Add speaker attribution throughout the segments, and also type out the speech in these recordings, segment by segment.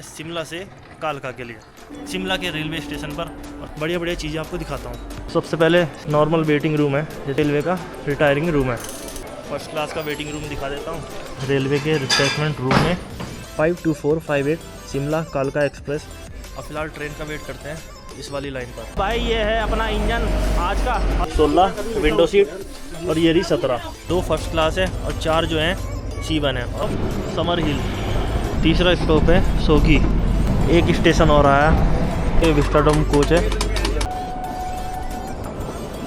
Speaker 1: शिमला से कालका के लिए शिमला के रेलवे स्टेशन पर बढ़िया बढ़िया चीज़ें आपको दिखाता हूँ। सबसे पहले नॉर्मल वेटिंग रूम है, जैसे रेलवे का रिटायरिंग रूम है। फर्स्ट क्लास का वेटिंग रूम दिखा देता हूँ। रेलवे के रिफ्रेशमेंट रूम में 52458 शिमला कालका एक्सप्रेस। और फिलहाल ट्रेन का वेट करते हैं इस वाली लाइन पर। भाई ये है अपना इंजन आज का 16 विंडो सीट और ये रही 17। 2 फर्स्ट क्लास है और 4 जो हैं C1 है। और समर हिल तीसरा स्टॉप है सोगी। एक स्टेशन और आया, ये विस्टाडोम कोच है।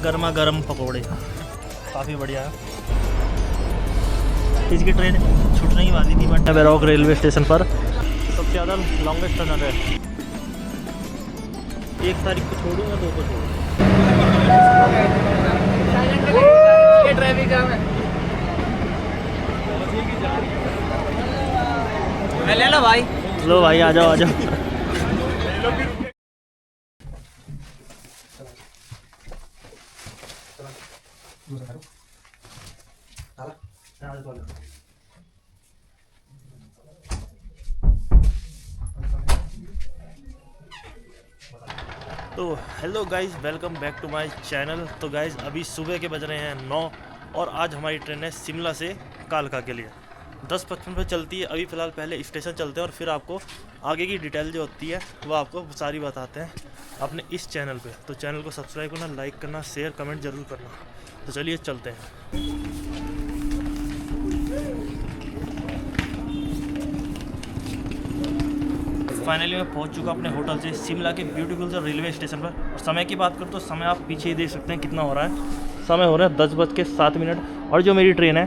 Speaker 1: गर्मा गर्म पकौड़े काफ़ी बढ़िया है। इसकी ट्रेन छूटने ही वाली थी बट बेरोक रेलवे स्टेशन पर सबसे ज़्यादा लॉन्गेस्ट टनल है। 1 तारीख को छोड़ूंगा 2 को छोड़ूंगा।
Speaker 2: ये ट्रैफिक जाम है। ले लो भाई,
Speaker 1: लो भाई आ जाओ आ जाओ। तो hello guys, welcome back to my channel. तो गाइज़ अभी सुबह के बज रहे हैं 9 और आज हमारी ट्रेन है शिमला से कालका के लिए 10:55 पर चलती है। अभी फ़िलहाल पहले स्टेशन चलते हैं और फिर आपको आगे की डिटेल जो होती है वो आपको सारी बताते हैं अपने इस चैनल पे। तो चैनल को सब्सक्राइब करना, लाइक करना, शेयर कमेंट ज़रूर करना। तो चलिए चलते हैं। फाइनली मैं पहुंच चुका अपने होटल से शिमला के ब्यूटीफुल से रेलवे स्टेशन पर। और समय की बात करूँ तो समय आप पीछे ही देख सकते हैं कितना हो रहा है। समय हो रहा है 10:07 और जो मेरी ट्रेन है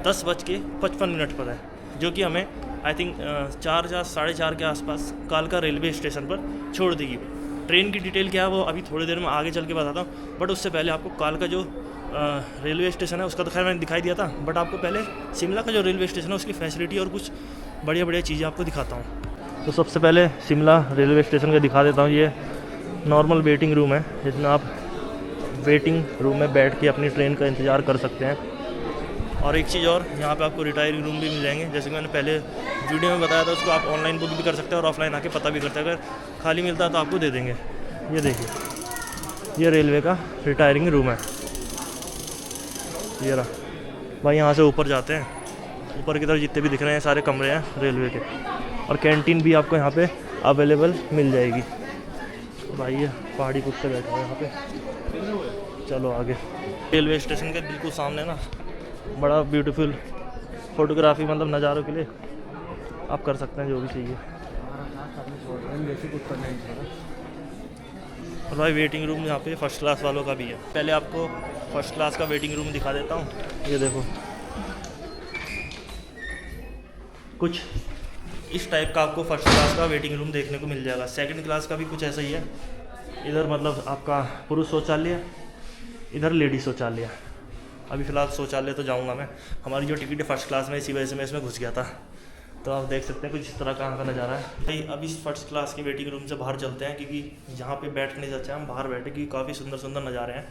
Speaker 1: 10:55 पर है, जो कि हमें आई थिंक 4 या 4:30 के आसपास कालका रेलवे स्टेशन पर छोड़ देगी। ट्रेन की डिटेल क्या है वो अभी थोड़ी देर में आगे चल के बताता हूँ, बट उससे पहले आपको कालका जो रेलवे स्टेशन है उसका तो खैर मैंने दिखाई दिया था, बट आपको पहले शिमला का जो रेलवे स्टेशन है उसकी फैसिलिटी और कुछ बढ़िया बढ़िया चीज़ें आपको दिखाता हूँ। तो सबसे पहले शिमला रेलवे स्टेशन का दिखा देता हूँ। ये नॉर्मल वेटिंग रूम है, जिसमें आप वेटिंग रूम में बैठ के अपनी ट्रेन का इंतज़ार कर सकते हैं। और एक चीज़ और, यहाँ पे आपको रिटायरिंग रूम भी मिल जाएंगे, जैसे कि मैंने पहले वीडियो में बताया था। उसको आप ऑनलाइन बुक भी कर सकते हैं और ऑफलाइन आके पता भी करते हैं। अगर खाली मिलता है तो आपको दे देंगे। ये देखिए, ये रेलवे का रिटायरिंग रूम है। ये रहा भाई। यहाँ से ऊपर जाते हैं, ऊपर की तरफ जितने भी दिख रहे हैं सारे कमरे हैं रेलवे के। और कैंटीन भी आपको यहाँ पे अवेलेबल मिल जाएगी। तो भाई ये पहाड़ी कुत्ते बैठे हैं यहाँ पे। चलो आगे। रेलवे स्टेशन के बिल्कुल सामने ना बड़ा ब्यूटीफुल फोटोग्राफी मतलब नज़ारों के लिए आप कर सकते हैं जो भी चाहिए। और भाई वेटिंग रूम यहाँ पे फर्स्ट क्लास वालों का भी है। पहले आपको फर्स्ट क्लास का वेटिंग रूम दिखा देता हूँ। ये देखो, कुछ इस टाइप का आपको फर्स्ट क्लास का वेटिंग रूम देखने को मिल जाएगा। सेकंड क्लास का भी कुछ ऐसा ही है। इधर मतलब आपका पुरुष शौचालय, इधर लेडीज शौचालय। अभी फ़िलहाल शौचालय तो जाऊंगा मैं। हमारी जो टिकट है फर्स्ट क्लास में, इसी वजह से मैं इसमें घुस गया था। तो आप देख सकते हैं कुछ इस तरह का यहाँ का नज़ारा है भाई। अब इस फर्स्ट क्लास के वेटिंग रूम से बाहर चलते हैं, क्योंकि जहाँ पे बैठने से अच्छा हम बाहर बैठे, क्योंकि काफ़ी सुंदर सुंदर नज़ारे हैं।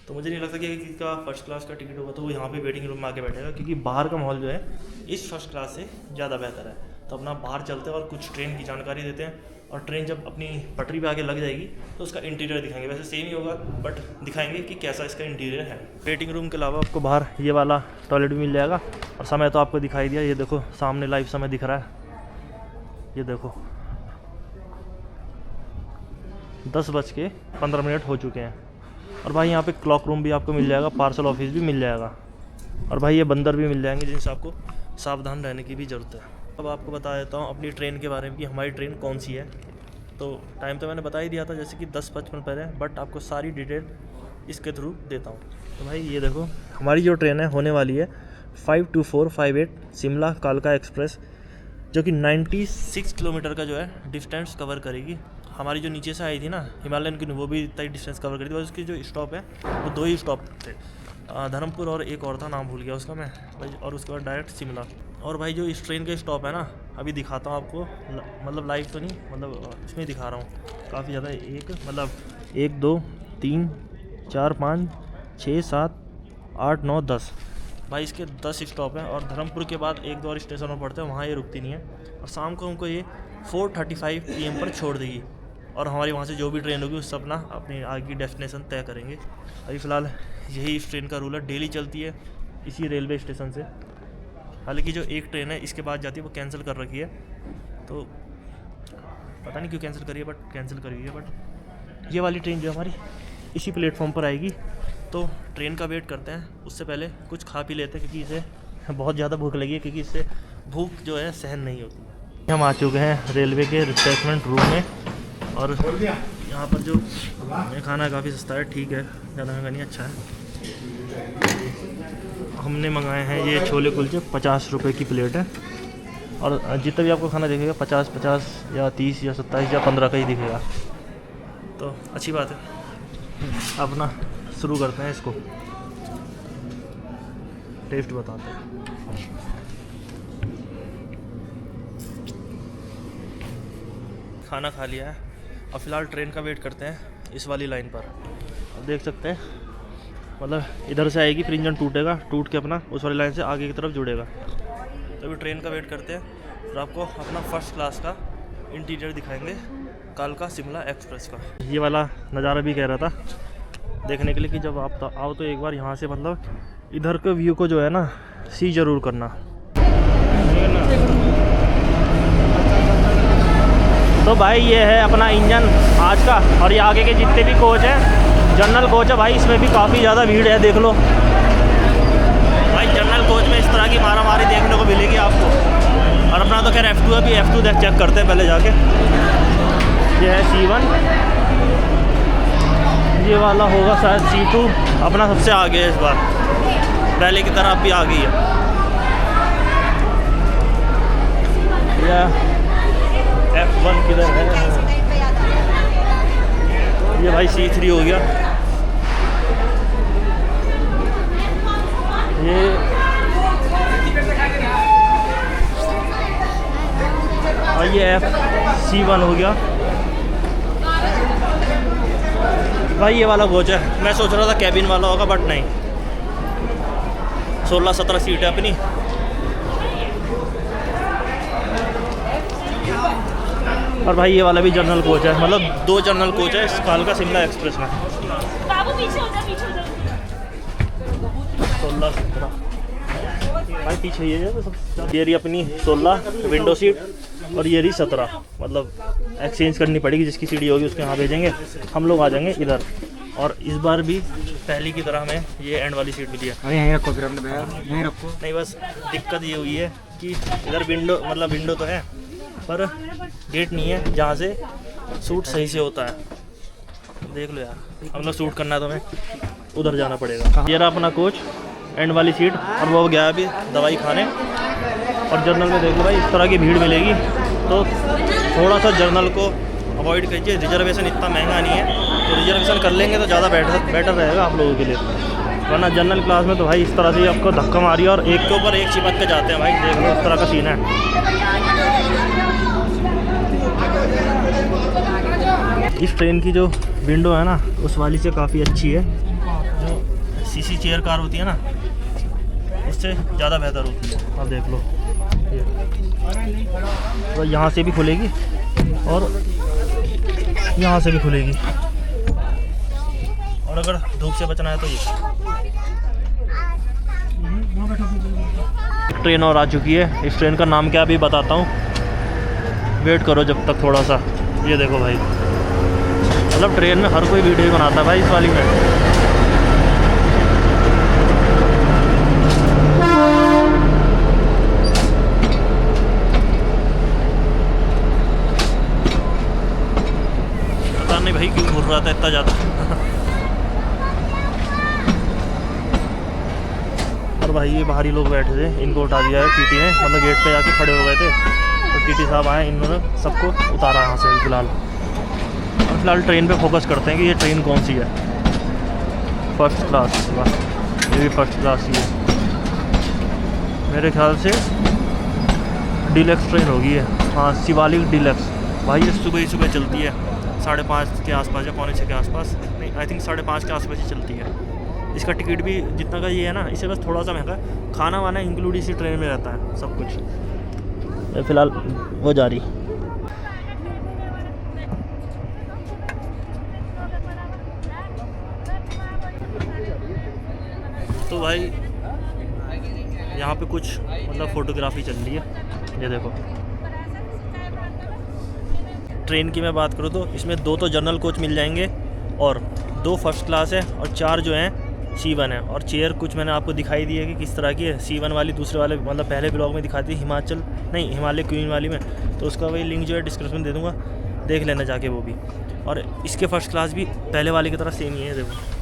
Speaker 1: तो मुझे नहीं लगता कि किसी का फर्स्ट क्लास का टिकट होगा तो वो यहाँ पे वेटिंग रूम में आके बैठेगा, क्योंकि बाहर का माहौल जो है इस फर्स्ट क्लास से ज़्यादा बेहतर है। तो अपना बाहर चलते हैं और कुछ ट्रेन की जानकारी देते हैं। और ट्रेन जब अपनी पटरी पे आगे लग जाएगी तो उसका इंटीरियर दिखाएंगे। वैसे सेम ही होगा बट दिखाएंगे कि कैसा इसका इंटीरियर है। वेटिंग रूम के अलावा आपको बाहर ये वाला टॉयलेट भी मिल जाएगा। और समय तो आपको दिखाई दिया, ये देखो सामने लाइव समय दिख रहा है। ये देखो 10:15 हो चुके हैं। और भाई यहाँ पे क्लॉक रूम भी आपको मिल जाएगा, पार्सल ऑफिस भी मिल जाएगा। और भाई ये बंदर भी मिल जाएंगे जिनसे आपको सावधान रहने की भी ज़रूरत है। अब आपको बता देता हूँ अपनी ट्रेन के बारे में कि हमारी ट्रेन कौन सी है। तो टाइम तो मैंने बता ही दिया था, जैसे कि 10:55 पर है, बट आपको सारी डिटेल इसके थ्रू देता हूँ। तो भाई ये देखो, हमारी जो ट्रेन है होने वाली है 52458 शिमला कालका एक्सप्रेस, जो कि 96 किलोमीटर का जो है डिस्टेंस कवर करेगी। हमारी जो नीचे से आई थी ना हिमालयन की, वो भी इतना ही डिस्टेंस कवर करी थी। और उसकी जो स्टॉप है वो 2 ही स्टॉप थे, धर्मपुर और एक और था, नाम भूल गया उसका मैं। और उसके बाद डायरेक्ट शिमला। और भाई जो इस ट्रेन के स्टॉप है ना, अभी दिखाता हूँ आपको, मतलब लाइव तो नहीं, मतलब इसमें दिखा रहा हूँ काफ़ी ज़्यादा। मतलब 1 2 3 4 5 6 7 8 9 10 भाई इसके 10 स्टॉप हैं। और धर्मपुर के बाद 1-2 और स्टेशन और पड़ते हैं, वहाँ ये रुकती नहीं है। और शाम को हमको ये 4:35 PM पर छोड़ देगी और हमारी वहाँ से जो भी ट्रेन होगी उससे अपनी आगे की डेस्टिनेशन तय करेंगे। अभी फ़िलहाल यही इस ट्रेन का रूल है, डेली चलती है इसी रेलवे स्टेशन से। हालांकि जो एक ट्रेन है इसके बाद जाती है वो कैंसिल कर रखी है, तो पता नहीं क्यों कैंसिल करी है, बट कैंसिल करी है। बट ये वाली ट्रेन जो हमारी इसी प्लेटफॉर्म पर आएगी, तो ट्रेन का वेट करते हैं। उससे पहले कुछ खा पी लेते हैं क्योंकि इसे बहुत ज़्यादा भूख लगी है, क्योंकि इससे भूख जो है सहन नहीं होती। हम आ चुके हैं रेलवे के रिफ्रेशमेंट रूम में और यहाँ पर जो खाना काफ़ी सस्ता है, ठीक है, ज़्यादा महंगा नहीं, अच्छा है। हमने मंगाए हैं ये छोले कुलचे, 50 रुपये की प्लेट है और जितना भी आपको खाना दिखेगा 50 या 30 या 27 या 15 का ही दिखेगा, तो अच्छी बात है। अपना शुरू करते हैं, इसको टेस्ट बताते हैं। खाना खा लिया है और फिलहाल ट्रेन का वेट करते हैं इस वाली लाइन पर। अब देख सकते हैं, मतलब इधर से आएगी फिर इंजन टूटेगा, टूट के अपना उस वाली लाइन से आगे की तरफ जुड़ेगा। तो अभी ट्रेन का वेट करते हैं, फिर आपको अपना फर्स्ट क्लास का इंटीरियर दिखाएंगे कालका शिमला एक्सप्रेस का। ये वाला नज़ारा भी कह रहा था देखने के लिए कि जब आप आओ तो एक बार यहाँ से मतलब इधर के व्यू को जो है ना सी ज़रूर करना। तो भाई ये है अपना इंजन आज का, और ये आगे के जितने भी कोच हैं जनरल कोच है भाई, इसमें भी काफ़ी ज़्यादा भीड़ है, देख लो भाई। जनरल कोच में इस तरह की मारामारी देखने को मिलेगी आपको। और अपना तो खैर F2 है, अभी F2 देख चेक करते हैं पहले जाके। ये है C1, ये वाला होगा शायद C2, अपना सबसे आगे है इस बार, पहले की तरह अब भी आ गई है। F1 किधर है? ये भाई C3 हो गया, ये और ये C1 हो गया भाई। ये वाला कोच है, मैं सोच रहा था कैबिन वाला होगा बट नहीं, 16-17 सीट है अपनी। और भाई ये वाला भी जनरल कोच है, मतलब 2 जनरल कोच है इस कालका शिमला एक्सप्रेस में।
Speaker 2: बाबू पीछे हो जा, पीछे हो जा।
Speaker 1: 16-17 भाई पीछे ये है सब। ये रही अपनी 16 विंडो सीट और ये रही 17, मतलब एक्सचेंज करनी पड़ेगी, जिसकी सीढ़ी होगी उसके यहाँ भेजेंगे, हम लोग आ जाएंगे इधर। और इस बार भी पहली की तरह हमें ये एंड वाली सीट मिली है।
Speaker 3: यहीं रखो, फिर अपने बैग यहीं रखो।
Speaker 1: नहीं, बस दिक्कत ये हुई है कि इधर विंडो, मतलब विंडो तो है पर गेट नहीं है जहाँ से शूट सही से होता है। देख लो यार, हम लोग शूट करना है तो हमें उधर जाना पड़ेगा। ये रहा अपना कोच एंड वाली सीट, और वो गया अभी दवाई खाने। और जर्नल में देख लो भाई, इस तरह की भीड़ मिलेगी तो थोड़ा सा जर्नल को अवॉइड कीजिए। रिजर्वेशन इतना महंगा नहीं है, तो रिजर्वेशन कर लेंगे तो ज़्यादा बेटर रहेगा आप लोगों के लिए। वरना जनरल क्लास में तो भाई इस तरह से आपको धक्का मारिए और एक के ऊपर एक चिपक के जाते हैं भाई, देख लो इस तरह का सीन है। इस ट्रेन की जो विंडो है ना उस वाली से काफ़ी अच्छी है, जो सीसी चेयर कार होती है ना उससे ज़्यादा बेहतर होती है। अब देख लो तो यहाँ से भी खुलेगी और यहाँ से भी खुलेगी, और अगर धूप से बचना है तो ये ट्रेन और आ चुकी है। इस ट्रेन का नाम क्या अभी बताता हूँ, वेट करो जब तक थोड़ा सा। ये देखो भाई, मतलब ट्रेन में हर कोई वीडियो बनाता है भाई इस वाली में। पता नहीं भाई क्यों घूर रहा था इतना ज़्यादा। और भाई ये बाहरी लोग बैठे थे, इनको उठा दिया है टीटी ने, मतलब गेट पे जाके खड़े हो गए थे, तो टीटी साहब आए, इन्होंने सबको उतारा यहाँ से फिलहाल। और फिलहाल ट्रेन पे फोकस करते हैं कि ये ट्रेन कौन सी है। फर्स्ट क्लास, वाह ये भी फर्स्ट क्लास ही है मेरे ख्याल से। डीलक्स ट्रेन होगी है, हाँ शिवालिक डीलक्स। भाई ये सुबह ही सुबह चलती है 5:30 के आसपास या 5:45 के आसपास, नहीं आई थिंक 5:30 के आसपास ही चलती है। इसका टिकट भी जितना का ये है ना, इससे बस थोड़ा सा महंगा, खाना वाना इंक्लूड इसी ट्रेन में रहता है सब कुछ। फिलहाल वो जा रही तो भाई यहाँ पे कुछ मतलब फ़ोटोग्राफी चल रही है, ये देखो। ट्रेन की मैं बात करूँ तो इसमें 2 तो जनरल कोच मिल जाएंगे और 2 फर्स्ट क्लास है और 4 जो हैं C1 है। और चेयर कुछ मैंने आपको दिखाई दी है कि किस तरह की है। C1 वाली दूसरे वाले मतलब पहले ब्लॉग में दिखाती थी, हिमालय क्वीन वाली में, तो उसका वही लिंक जो है डिस्क्रिप्शन में दे दूँगा, देख लेना जाके वो भी। और इसके फर्स्ट क्लास भी पहले वाले की तरह सेम ही है, देखो।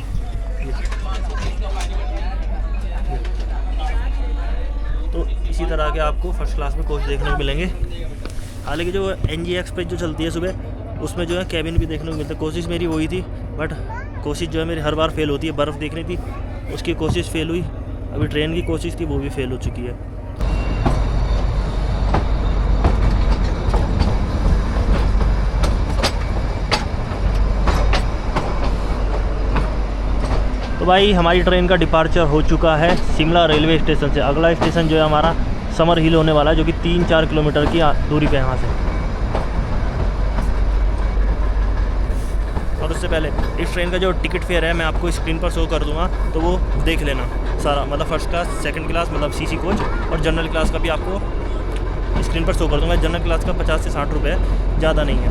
Speaker 1: तो इसी तरह के आपको फर्स्ट क्लास में कोच देखने को मिलेंगे। हालांकि जो NG एक्सप्रेस जो चलती है सुबह, उसमें जो है कैबिन भी देखने को मिलता है। कोशिश मेरी वही थी, बट कोशिश जो है मेरी हर बार फेल होती है। बर्फ़ देखनी थी, उसकी कोशिश फेल हुई। अभी ट्रेन की कोशिश थी, वो भी फेल हो चुकी है। तो भाई हमारी ट्रेन का डिपार्चर हो चुका है शिमला रेलवे स्टेशन से। अगला स्टेशन जो है हमारा समर हिल होने वाला है, जो कि 3-4 किलोमीटर की दूरी पे यहाँ से। और उससे पहले इस ट्रेन का जो टिकट फेयर है मैं आपको स्क्रीन पर शो कर दूंगा, तो वो देख लेना सारा, मतलब फर्स्ट क्लास, सेकंड क्लास मतलब CC कोच, और जनरल क्लास का भी आपको स्क्रीन पर शो कर दूंगा। जनरल क्लास का 50 से 60 रुपये है, ज़्यादा नहीं है।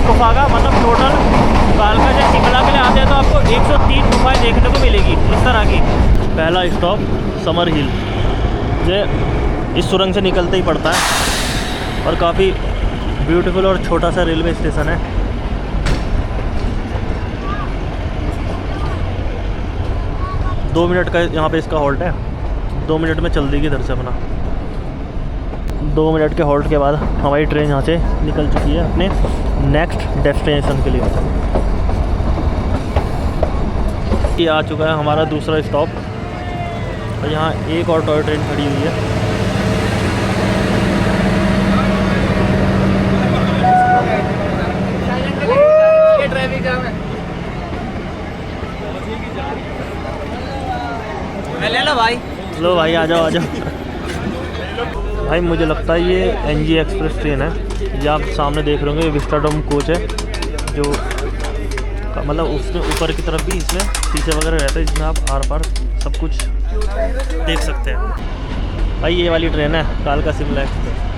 Speaker 1: गुफा का मतलब टोटल कालका से शिमला के लिए आते हैं तो आपको 103 गुफाएँ देखने को मिलेगी इस तरह की। पहला स्टॉप समर हिल, ये इस सुरंग से निकलते ही पड़ता है और काफ़ी ब्यूटीफुल और छोटा सा रेलवे स्टेशन है। दो मिनट का यहाँ पे इसका हॉल्ट है, 2 मिनट में चल देगी इधर से अपना। 2 मिनट के हॉल्ट के बाद हमारी ट्रेन यहाँ से निकल चुकी है अपने नेक्स्ट डेस्टिनेशन के लिए। ये आ चुका है हमारा दूसरा स्टॉप और यहाँ एक और टॉय ट्रेन खड़ी हुई है।
Speaker 3: ये ट्रैफिक जाम है। ले लो भाई,
Speaker 1: लो भाई आ जाओ आ जाओ। भाई मुझे लगता है ये NG एक्सप्रेस ट्रेन है। ये आप सामने देख रहे होंगे, ये विस्टाडोम कोच है, जो मतलब उसमें ऊपर की तरफ भी इसमें शीशे वगैरह रहते हैं, जिसमें आप आर पार सब कुछ देख सकते हैं। भाई ये वाली ट्रेन है कालका शिमला एक्सप्रेस।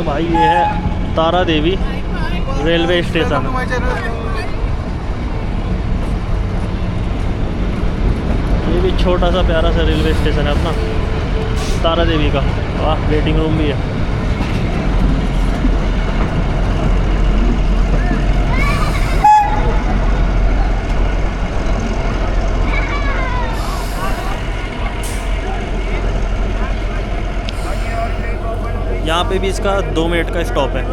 Speaker 1: भाई ये है तारा देवी रेलवे स्टेशन। ये भी छोटा सा प्यारा सा रेलवे स्टेशन है अपना तारा देवी का। वाह, वेटिंग रूम भी है। यहाँ पे भी इसका 2 मिनट का स्टॉप है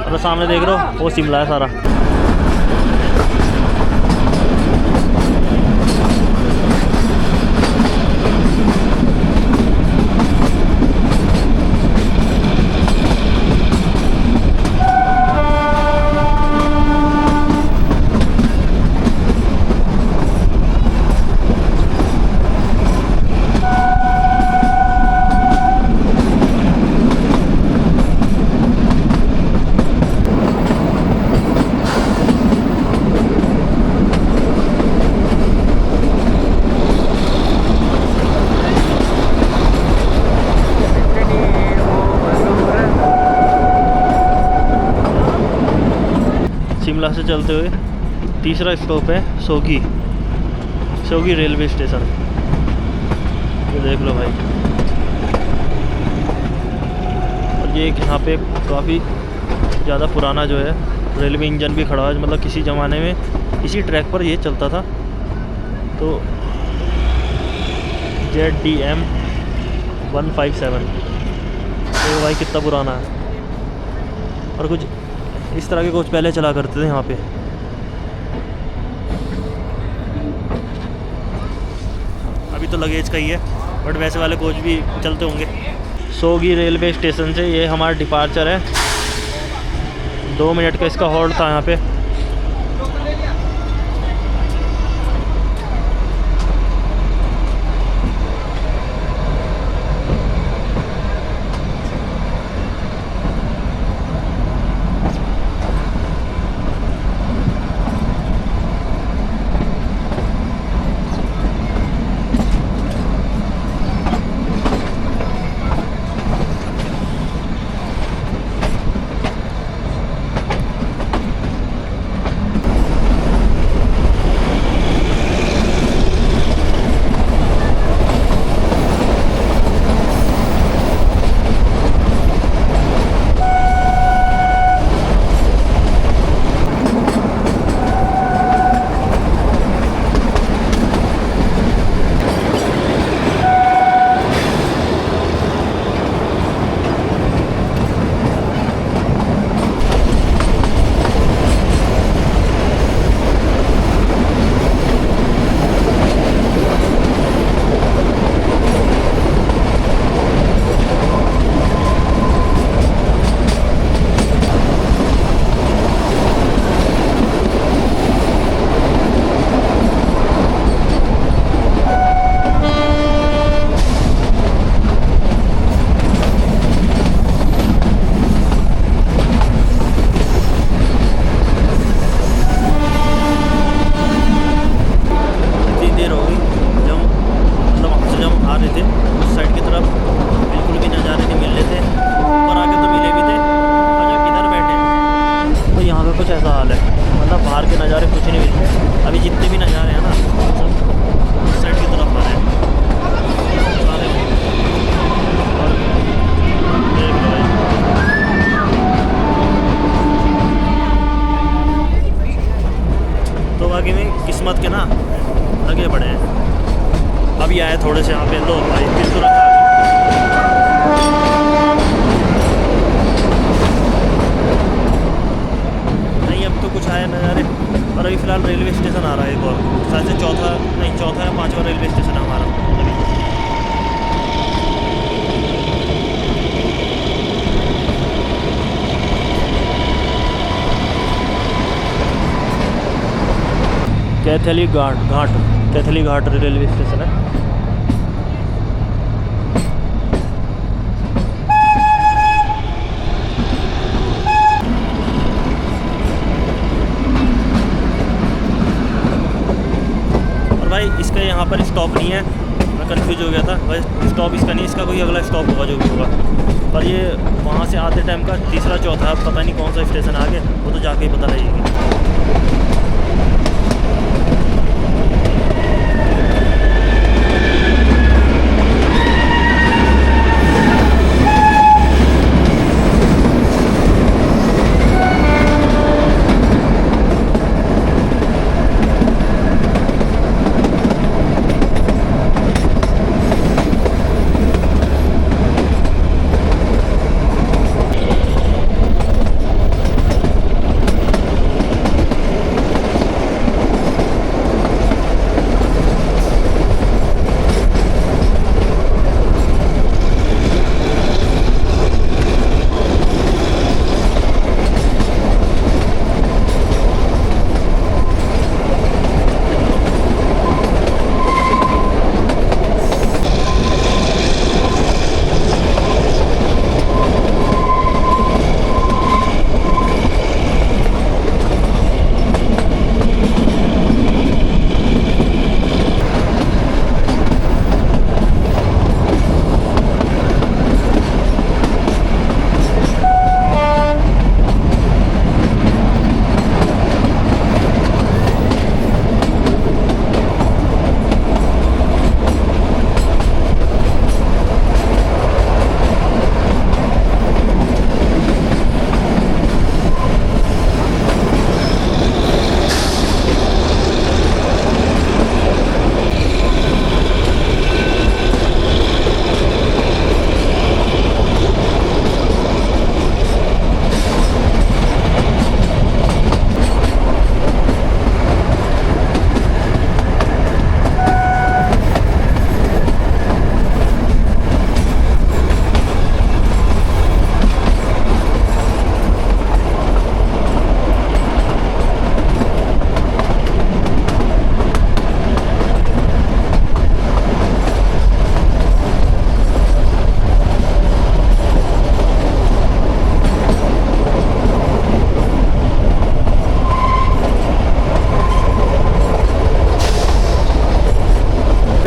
Speaker 1: और सामने देख रहे हो वो शिमला है सारा। से चलते हुए तीसरा स्टॉप है सोगी रेलवे स्टेशन। ये देख लो भाई। और ये यहाँ पे काफ़ी ज़्यादा पुराना जो है रेलवे इंजन भी खड़ा है, मतलब किसी ज़माने में इसी ट्रैक पर ये चलता था। तो ZDM 157 तो भाई कितना पुराना है। और कुछ इस तरह के कोच पहले चला करते थे यहाँ पे। अभी तो लगेज का ही है, बट वैसे वाले कोच भी चलते होंगे। सोगी रेलवे स्टेशन से ये हमारा डिपार्चर है। 2 मिनट का इसका हॉल्ट था यहाँ पे। किस्मत के ना लगे पड़े हैं। अभी आए थोड़े से यहाँ पे, लो भाई फिर तुरंत आ गए। नहीं अब तो कुछ आया नज़ारे, और अभी फ़िलहाल रेलवे स्टेशन आ रहा है एक और, शायद से चौथा या पाँचवा रेलवे स्टेशन है हमारा अभी। कैथली घाट रेलवे स्टेशन है। और भाई इसका यहाँ पर स्टॉप नहीं है, मैं कंफ्यूज हो गया था भाई। स्टॉप इसका नहीं, इसका कोई अगला स्टॉप होगा जो भी होगा। पर ये वहाँ से आते टाइम का तीसरा चौथा, पता नहीं कौन सा स्टेशन आगे, वो तो जाके ही पता लगेगी।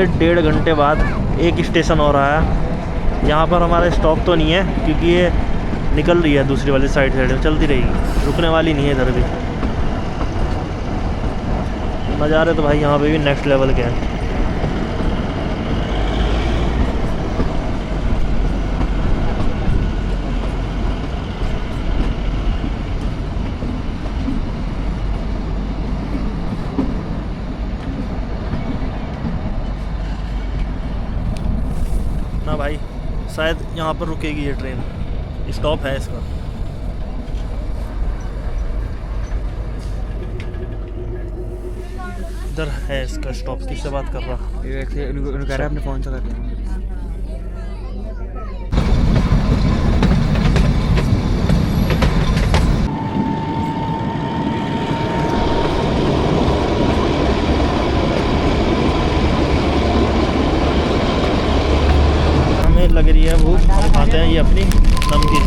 Speaker 1: 1.5 घंटे बाद एक स्टेशन और आया। यहाँ पर हमारा स्टॉप तो नहीं है क्योंकि ये निकल रही है दूसरी वाली साइड में चलती रहेगी, रुकने वाली नहीं है इधर भी। नज़ारे तो भाई यहाँ पे भी नेक्स्ट लेवल के हैं। ना भाई शायद यहाँ पर रुकेगी ये ट्रेन, स्टॉप है इसका। इधर है इसका स्टॉप। किससे बात कर रहा?
Speaker 3: ये कह रहा है अपने फ़ोन से कर रहे हैं।
Speaker 1: हमें लग रही है भूख, हम खाते हैं ये अपनी नमकीन,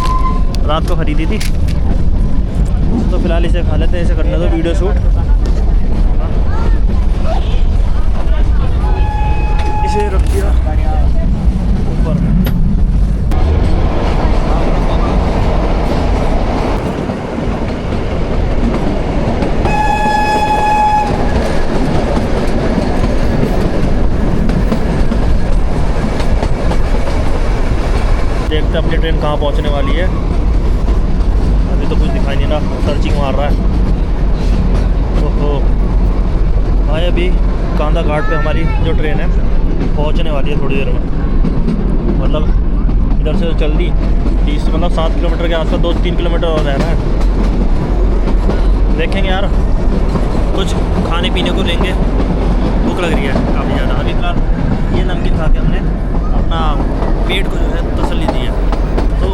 Speaker 1: रात को खरीदी थी तो फिलहाल इसे खा लेते हैं। इसे करने दो वीडियो शूट। इसे रख दिया ऊपर। देखते अपनी ट्रेन कहाँ पहुँचने वाली है। अभी तो कुछ दिखाई नहीं रहा, सर्चिंग मार रहा है। ओहो भाई, अभी कांदा घाट पे हमारी जो ट्रेन है पहुंचने वाली है थोड़ी देर में। मतलब इधर से चल दी 30 मतलब 7 किलोमीटर के आसपास, 2-3 किलोमीटर और रहना है। देखेंगे यार, कुछ खाने पीने को लेंगे, भूख लग रही है काफ़ी ज़्यादा। अभी फिलहाल ये नमकीन खा के हमने अपना पेट को जो है तसल्ली दी है। तो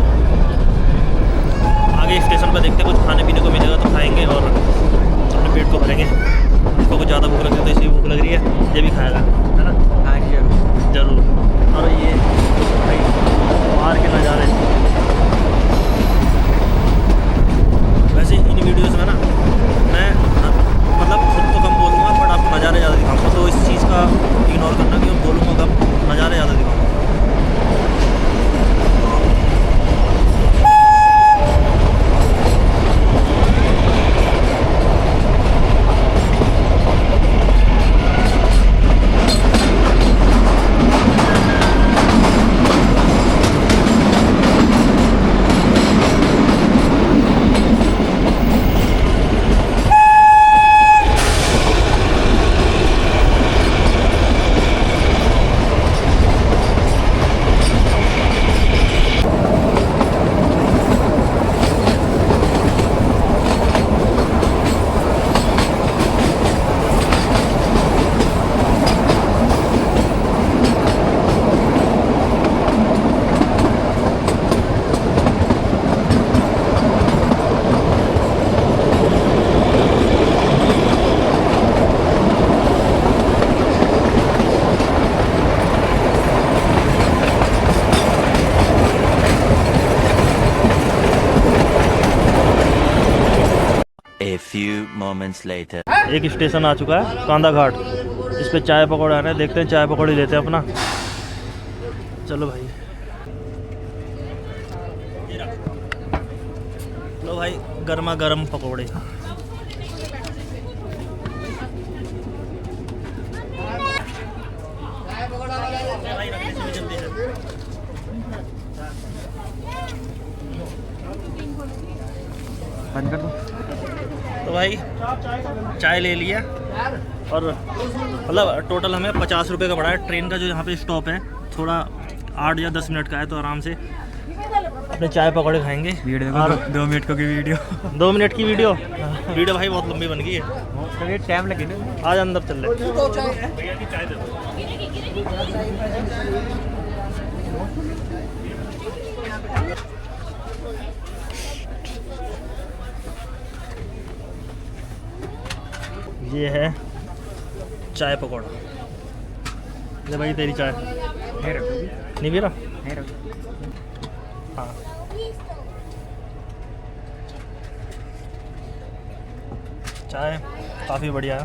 Speaker 1: आगे स्टेशन पर देखते हैं, कुछ खाने पीने को मिलेगा तो खाएँगे और अपने पेट को भरेंगे। इसको कुछ ज़्यादा भूख लगती है तो इसी भूख लग रही है, ये भी खाएगा, है ना?
Speaker 3: हाँ जी
Speaker 1: जरूर। और ये भाई बाहर के नज़ारे, वैसे इन वीडियोज़ में ना मैं मतलब खुद तो कम बोलूँगा बट आपको नज़ारे ज़्यादा दिखाऊँगा, तो इस चीज़ का इग्नोर करना कि मैं बोलूँगा कम, नज़ारे ज़्यादा दिखाऊँगा।
Speaker 4: A few moments later.
Speaker 1: एक स्टेशन आ चुका है कांदा घाट। इस पे चाय पकौड़े आ रहे हैं, देखते हैं चाय पकौड़े लेते हैं अपना। चलो भाई, लो भाई गर्मा गर्म पकौड़े।
Speaker 3: बंद कर दो।
Speaker 1: तो भाई चाय ले लिया और मतलब टोटल हमें 50 रुपये का पड़ा है। ट्रेन का जो यहाँ पे स्टॉप है थोड़ा 8 या 10 मिनट का है, तो आराम से अपने चाय पकौड़े खाएंगे।
Speaker 3: वीडियो
Speaker 1: और
Speaker 3: 2 मिनट की वीडियो
Speaker 1: 2 मिनट की वीडियो भाई बहुत लंबी बन गई है।
Speaker 3: टाइम लगे ना।
Speaker 1: आज अंदर चल रहे। ये है चाय पकौड़ा। ले भाई तेरी चाय।
Speaker 3: है रखो।
Speaker 1: नहीं पी रहा?
Speaker 3: है रखो।
Speaker 1: हाँ चाय काफ़ी बढ़िया है,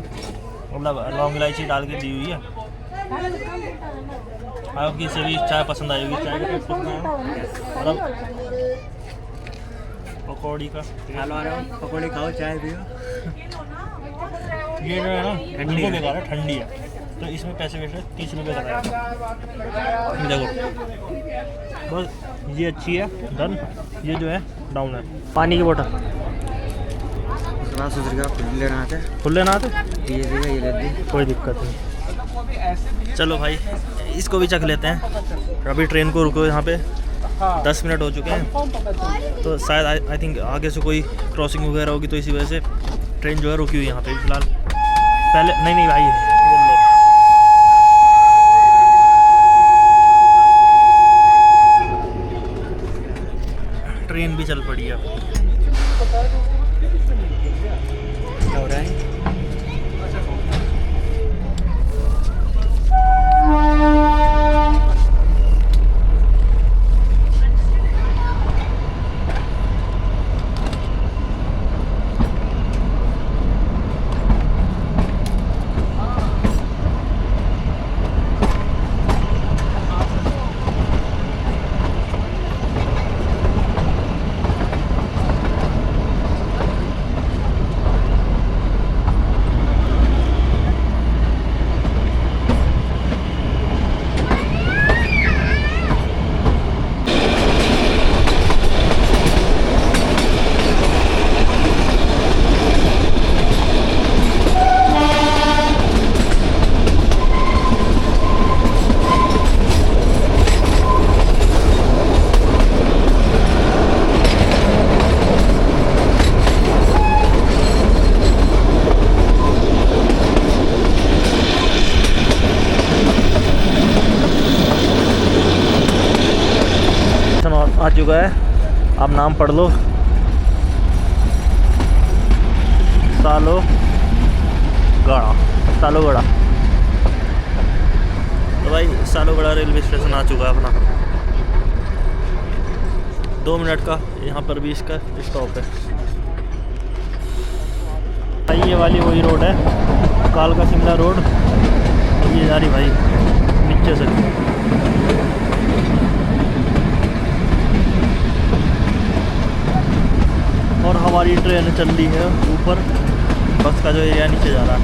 Speaker 1: मतलब लौंग इलायची डाल के दी हुई है। आपकी इसे भी चाय पसंद आएगी, चाय का टेस्ट कितना है? और अब पकौड़ी का
Speaker 3: हाल आ रहा हूँ, पकौड़े खाओ चाय पियो।
Speaker 1: ये जो है ना बिल्कुल बेकार है, ठंडी है, तो इसमें पैसे वेस्ट है। 30 रुपये का है। देखो बस ये अच्छी है, डन। ये जो है डाउन है। पानी की बोतल
Speaker 3: सोच रहा खुद लेना आते,
Speaker 1: फुल लेना आते,
Speaker 3: ये देगा ये ले दी।
Speaker 1: कोई दिक्कत नहीं। चलो भाई इसको भी चख लेते हैं। अभी ट्रेन को रुको यहाँ पे 10 मिनट हो चुके हैं, तो शायद आई थिंक आगे से कोई क्रॉसिंग वगैरह होगी, तो इसी वजह से ट्रेन जो है रुकी हुई यहाँ पे फिलहाल। पहले नहीं भाई, ट्रेन भी चल पड़ी है।
Speaker 3: क्या हो रहा है?
Speaker 1: आ चुका है, आप नाम पढ़ लो, सालोगड़ा। तो भाई सालोगड़ा रेलवे स्टेशन आ चुका है अपना। 2 मिनट का यहाँ पर भी इसका स्टॉप है। भाई ये वाली वही रोड है, कालका शिमला रोड। अब ये जा रही भाई नीचे से। और हमारी ट्रेन चल रही है ऊपर, बस का जो एरिया नीचे जा रहा है।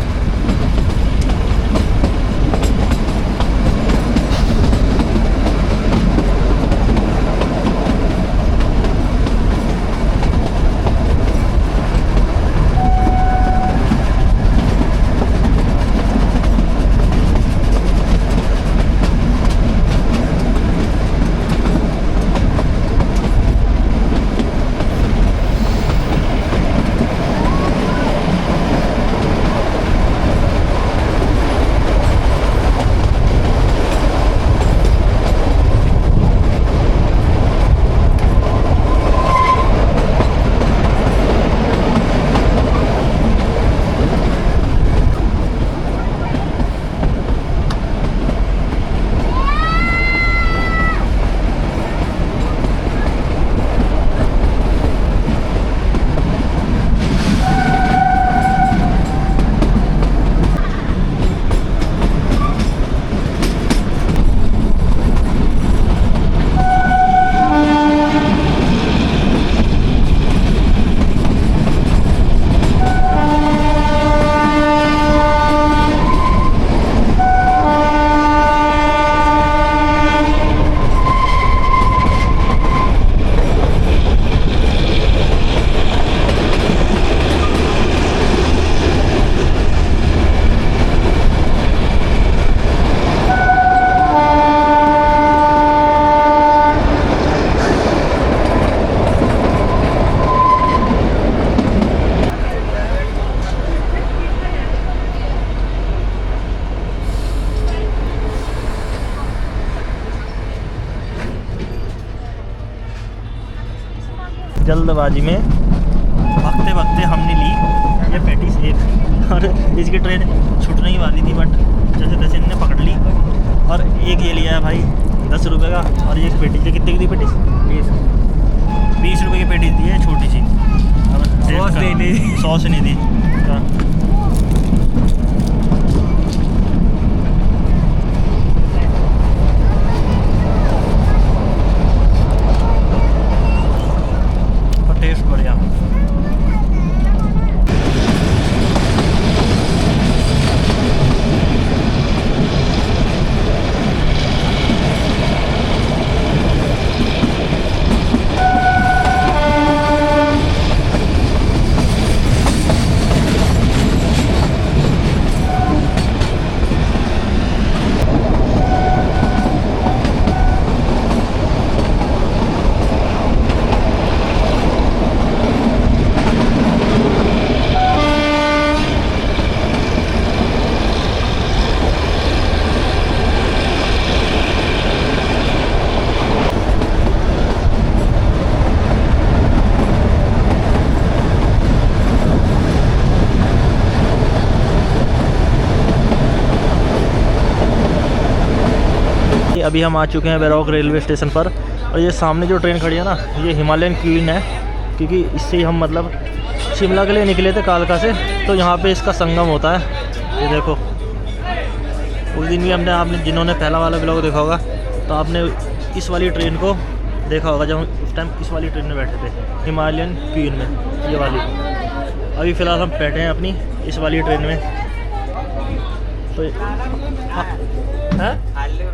Speaker 1: जल्दबाजी में भागते भागते हमने ली ये पैटीज एक, और इसकी ट्रेन छूटने ही वाली थी, बट जैसे तैसे इन्होंने पकड़ ली। और एक ये लिया है भाई 10 रुपये का, और ये पेटीज कितने की थी पेटीज? 20 रुपये की पेटीज दी है, छोटी सी।
Speaker 3: सॉस नहीं दी,
Speaker 1: सॉस नहीं दी। अभी हम आ चुके हैं बैरॉक रेलवे स्टेशन पर। और ये सामने जो ट्रेन खड़ी है ना, ये हिमालयन क्वीन है, क्योंकि इससे ही हम मतलब शिमला के लिए निकले थे कालका से, तो यहाँ पे इसका संगम होता है। ये देखो, उस दिन भी आपने जिन्होंने पहला वाला ब्लॉग देखा होगा तो आपने इस वाली ट्रेन को देखा होगा, जब हम उस टाइम इस वाली ट्रेन में बैठे थे, हिमालयन क्वीन में, ये वाली। अभी फ़िलहाल हम बैठे हैं अपनी इस वाली ट्रेन में। तो है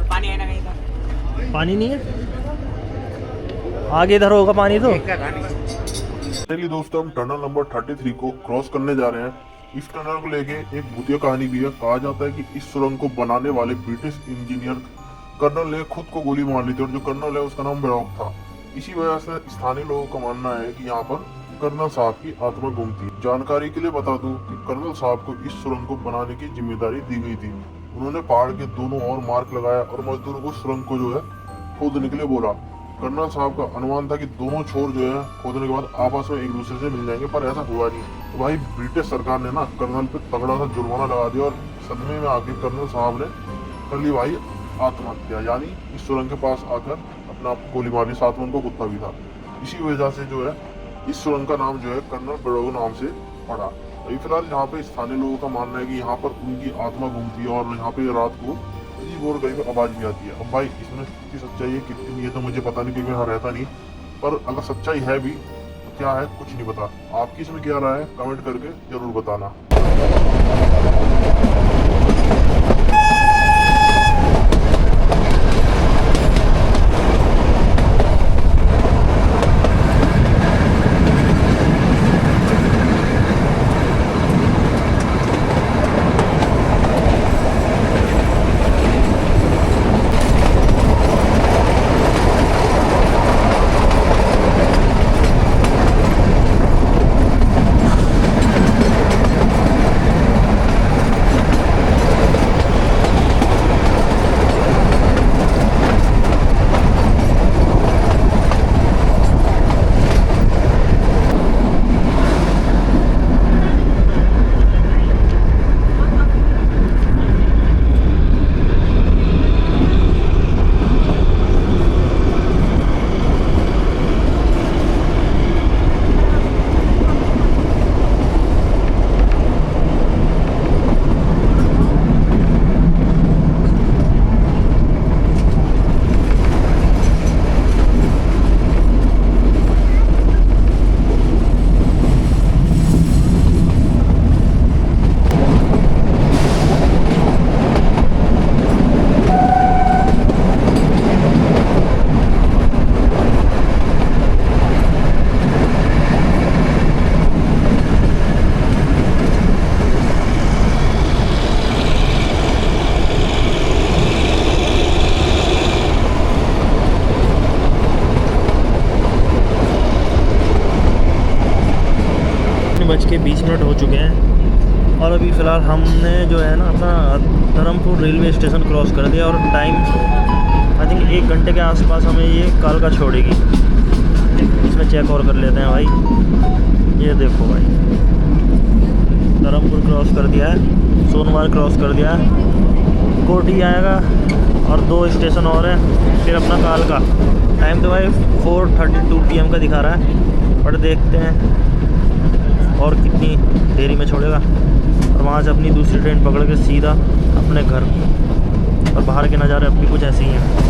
Speaker 3: पानी है ना कहीं का?
Speaker 1: पानी नहीं है, आगे इधर होगा पानी तो।
Speaker 5: चलिए दोस्तों, हम टनल नंबर 33 को क्रॉस करने जा रहे हैं। इस टनल को लेके एक भूतिया कहानी भी है। कहा जाता है कि इस सुरंग को बनाने वाले ब्रिटिश इंजीनियर कर्नल ने खुद को गोली मार ली थी, और जो कर्नल है उसका नाम बैरॉक था। इसी वजह से स्थानीय लोगों का मानना है कि यहाँ पर कर्नल साहब की आत्मा घूमती है। जानकारी के लिए बता दूं कि कर्नल साहब को इस सुरंग को बनाने की जिम्मेदारी दी गई थी। उन्होंने पहाड़ के दोनों ओर मार्क लगाया और मजदूरों को सुरंग को जो है खोदने के लिए बोला। कर्नल साहब का अनुमान था कि दोनों छोर जो है खोदने के बाद आपस में एक दूसरे से मिल जाएंगे, पर ऐसा हुआ नहीं। तो भाई ब्रिटिश सरकार ने ना कर्नल पे तगड़ा सा जुर्माना लगा दिया, और सदमे में आकर कर्नल साहब ने कर ली भाई आत्महत्या, यानी इस सुरंग के पास आकर अपना आप गोली मारी। साथ में उनको कुत्ता भी था। इसी वजह से जो है इस सुरंग का नाम जो है कर्नल बैरॉक नाम से पड़ा। अभी फिलहाल यहाँ पे स्थानीय लोगों का मानना है कि यहाँ पर उनकी आत्मा घूमती है, और यहाँ पे रात को अजीब और गरीब आवाज भी आती है। अब भाई इसमें कितनी सच्चाई है कितनी नहीं है तो मुझे पता नहीं, क्योंकि मैं रहता नहीं, पर अगर सच्चाई है भी तो क्या है कुछ नहीं पता। आपकी इसमें क्या राय है कमेंट करके जरूर बताना।
Speaker 1: बज के 20 मिनट हो चुके हैं, और अभी फ़िलहाल हमने जो है ना अपना धर्मपुर रेलवे स्टेशन क्रॉस कर दिया, और टाइम आई थिंक 1 घंटे के आसपास हमें ये कालका छोड़ेगी। इसमें चेक और कर लेते हैं भाई। ये देखो भाई, धर्मपुर क्रॉस कर दिया है, सोनवार क्रॉस कर दिया है, कोटी आएगा और 2 स्टेशन और हैं, फिर अपना कालका। टाइम तो भाई 4:32 PM का दिखा रहा है, पर देखते हैं और कितनी देरी में छोड़ेगा। और वहाँ से अपनी दूसरी ट्रेन पकड़ के सीधा अपने घर। और बाहर के नज़ारे अब भी कुछ ऐसे ही हैं।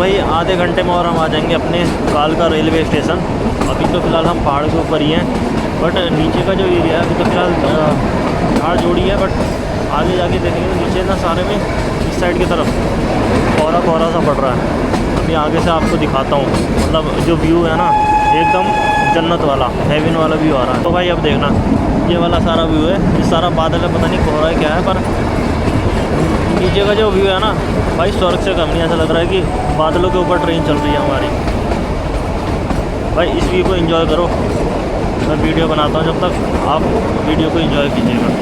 Speaker 1: भाई आधे घंटे में और हम आ जाएंगे अपने कालका रेलवे स्टेशन। अभी तो फ़िलहाल हम पहाड़ के ऊपर ही हैं, बट नीचे का जो एरिया है अभी तो फ़िलहाल झाड़ जोड़ी है, बट आगे जाके देखेंगे तो नीचे ना सारे में इस साइड की तरफ कोहरा कोहरा सा पड़ रहा है। अभी आगे से आपको दिखाता हूँ, मतलब जो व्यू है ना एकदम जन्नत वाला, हेवन वाला व्यू आ रहा है। तो भाई अब देखना ये वाला सारा व्यू है, ये सारा बादल है, पता नहीं कोहरा है क्या है, पर नीचे का जो व्यू है ना भाई स्वर्ग से कम नहीं। ऐसा लग रहा है कि बादलों के ऊपर ट्रेन चल रही है हमारी। भाई इस व्यू को एंजॉय करो, मैं वीडियो बनाता हूँ, जब तक आप वीडियो को एंजॉय कीजिएगा।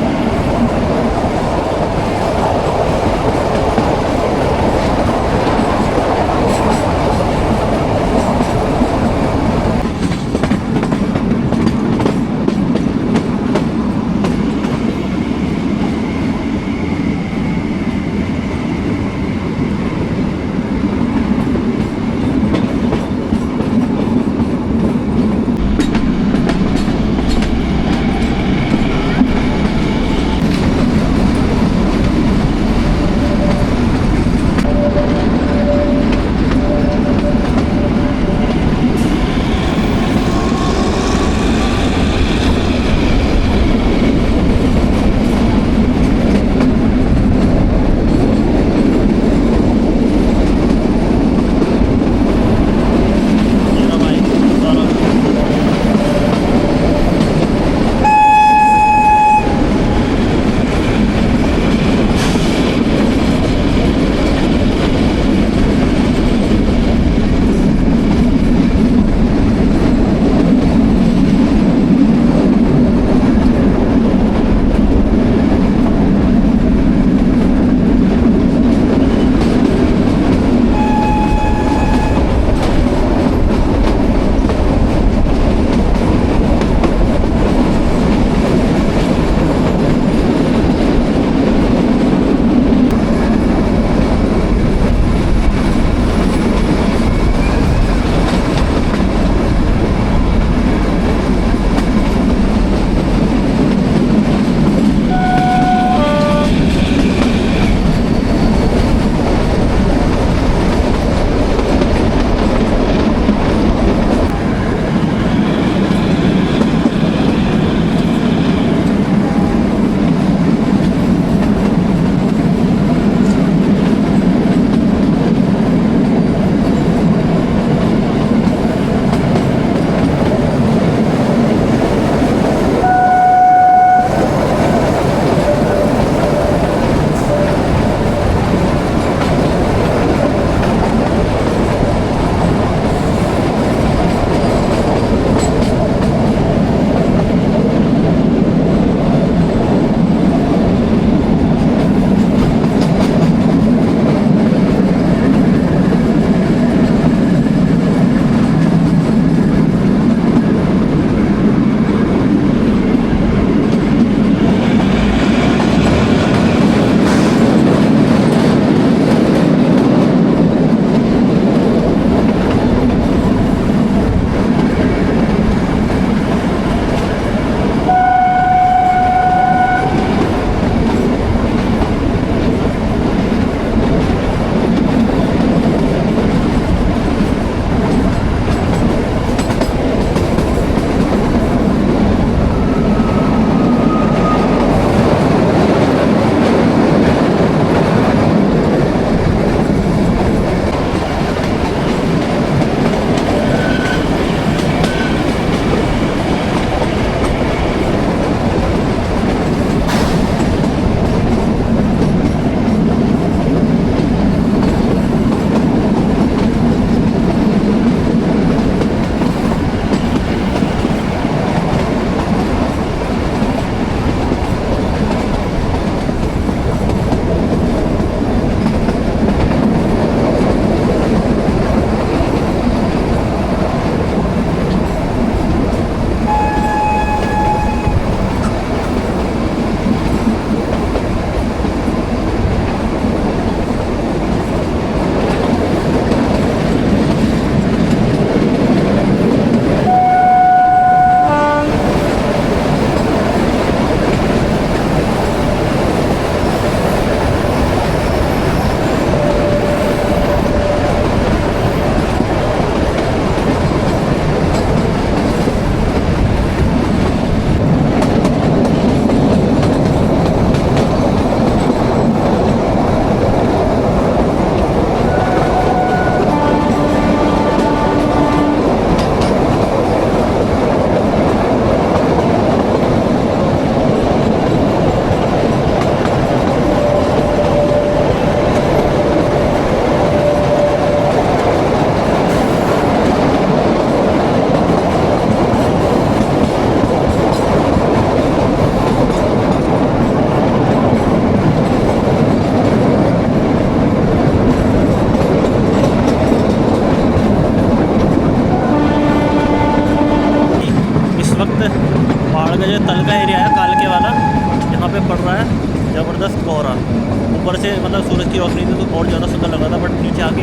Speaker 1: मतलब सूरज की रोशनी थी तो और ज़्यादा सुंदर लग रहा था, बट नीचे आके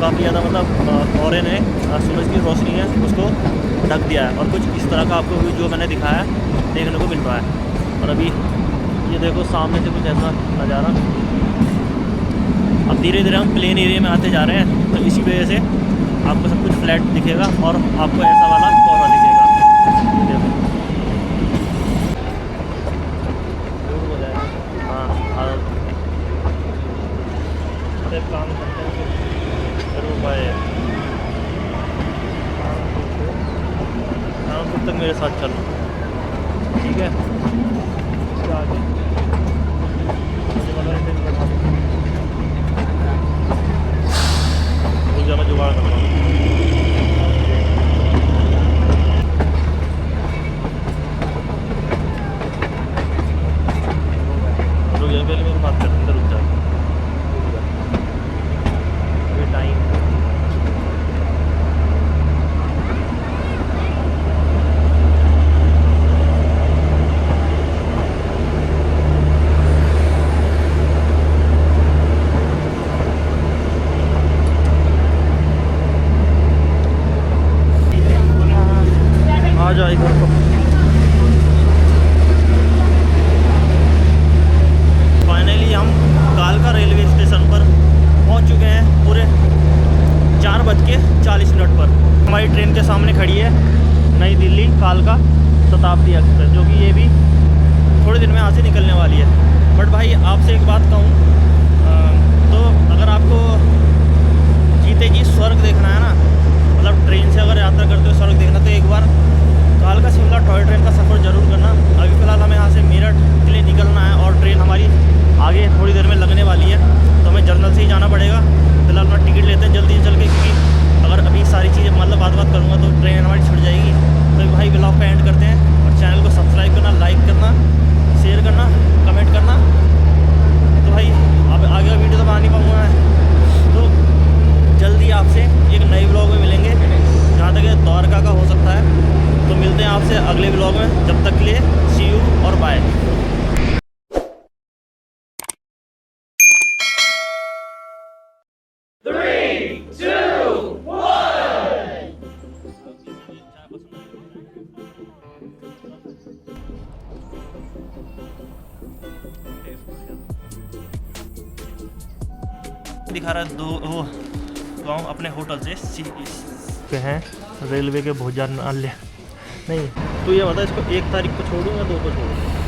Speaker 1: काफ़ी ज़्यादा मतलब कोहरे ने सूरज की रोशनी है उसको ढक दिया है। और कुछ इस तरह का आपको व्यू जो मैंने दिखाया देखने को मिल रहा है। और अभी ये देखो सामने से कुछ ऐसा नज़ारा। अब धीरे धीरे हम प्लेन एरिया में आते जा रहे हैं, तो इसी वजह से आपको सब कुछ फ्लैट दिखेगा और आपको ऐसा वाला कोहरा दिखेगा। ये देखो हाँ, अरे काम करते हैं जरूर भाई, कब तक मेरे साथ चलना, ठीक है? इसके आगे मुझे वाला मैं जुगाड़ कर रहा हूँ। रुक जाए, पहले मेरी बात करते हैं, रुक जाए अभी टाइम। आ जाए घर को। फाइनली हम कालका रेलवे स्टेशन पर पहुंच चुके हैं पूरे 4:40 पर। हमारी ट्रेन के सामने खड़ी है नई दिल्ली कालका शताब्दी एक्सप्रेस, जो कि ये भी थोड़े दिन में यहाँ से निकलने वाली है। बट भाई आपसे एक बात कहूँ, तो अगर आपको जीते जी स्वर्ग देखना है ना, मतलब ट्रेन से अगर यात्रा करते हो स्वर्ग देखना, तो एक बार कालका शिमला टॉय ट्रेन का सफ़र जरूर करना। अभी फ़िलहाल हमें यहाँ से मेरठ के लिए निकलना है और ट्रेन हमारी आगे थोड़ी देर में लगने वाली है, तो हमें जर्नल से ही जाना पड़ेगा। फिलहाल अपना टिकट लेते हैं जल्दी से चल के, क्योंकि अगर अभी सारी चीज़ें मतलब बात करूँगा तो ट्रेन हमारी छूट जाएगी। तो भाई ब्लॉग का एंड करते हैं और चैनल को सब्सक्राइब करना, लाइक करना, शेयर करना, कमेंट करना। तो भाई अब आगे का वीडियो तो बना नहीं पाऊँगा मैं, तो जल्दी आपसे एक नए ब्लॉग में मिलेंगे, जहाँ तक द्वारका का हो सकता है। तो मिलते हैं आपसे अगले ब्लॉग में, जब तक के लिए सी यू और बाय। दिखा रहा है दो वो गाँव अपने होटल से पे हैं रेलवे के भोजनालय। नहीं तो ये बता, इसको 1 तारीख को छोड़ूँ या 2 को छोड़ूँ?